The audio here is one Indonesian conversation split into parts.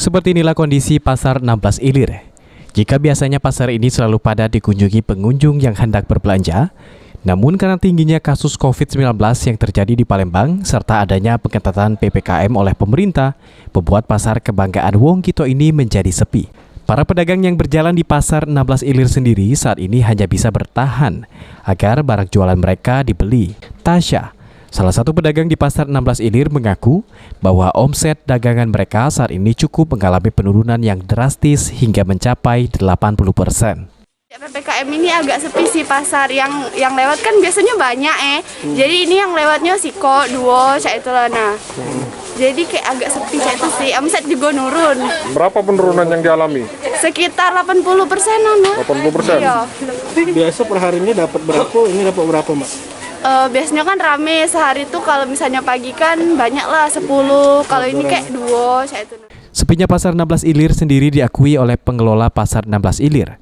Seperti inilah kondisi Pasar 16 Ilir. Jika biasanya pasar ini selalu padat dikunjungi pengunjung yang hendak berbelanja, namun karena tingginya kasus COVID-19 yang terjadi di Palembang serta adanya pengetatan PPKM oleh pemerintah, membuat pasar kebanggaan Wong Kito ini menjadi sepi. Para pedagang yang berjalan di Pasar 16 Ilir sendiri saat ini hanya bisa bertahan agar barang jualan mereka dibeli. Tasya, salah satu pedagang di Pasar 16 Ilir, mengaku bahwa omset dagangan mereka saat ini cukup mengalami penurunan yang drastis hingga mencapai 80%. PPKM ini agak sepi sih pasar, yang lewat kan biasanya banyak Jadi ini yang lewatnya Siko, Duo, kayak itulah. Nah, jadi kayak agak sepi kayak itu sih. Omset juga nurun. Berapa penurunan yang dialami? Sekitar 80%-an. 80%? Iya. Biasa per hari ini dapat berapa? Ini dapat berapa, Mbak? Biasanya kan rame sehari tuh, kalau misalnya pagi kan banyak lah 10, kalau ini kayak Duo, kayak itu. Sepinya Pasar 16 Ilir sendiri diakui oleh pengelola Pasar 16 Ilir.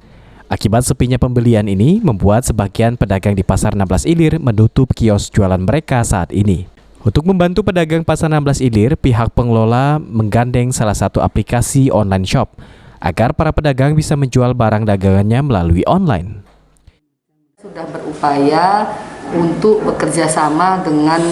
Akibat sepinya pembelian ini membuat sebagian pedagang di Pasar 16 Ilir menutup kios jualan mereka saat ini. Untuk membantu pedagang Pasar 16 Ilir, pihak pengelola menggandeng salah satu aplikasi online shop agar para pedagang bisa menjual barang dagangannya melalui online. Sudah berupaya untuk bekerja sama dengan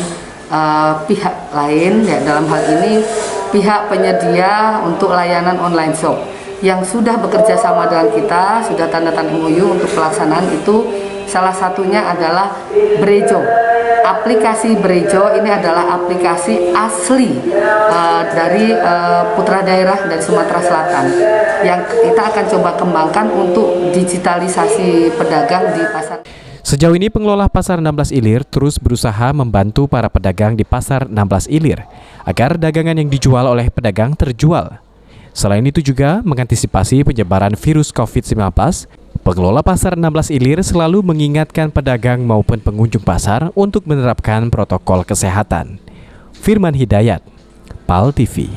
pihak lain, ya, dalam hal ini pihak penyedia untuk layanan online shop yang sudah bekerja sama dengan kita, sudah tanda tangan MOU untuk pelaksanaan itu. Salah satunya adalah Brejo. Aplikasi Brejo ini adalah aplikasi asli dari putra daerah dari Sumatera Selatan yang kita akan coba kembangkan untuk digitalisasi pedagang di pasar. Sejauh ini pengelola Pasar 16 Ilir terus berusaha membantu para pedagang di Pasar 16 Ilir agar dagangan yang dijual oleh pedagang terjual. Selain itu juga mengantisipasi penyebaran virus COVID-19, pengelola Pasar 16 Ilir selalu mengingatkan pedagang maupun pengunjung pasar untuk menerapkan protokol kesehatan. Firman Hidayat, PAL TV.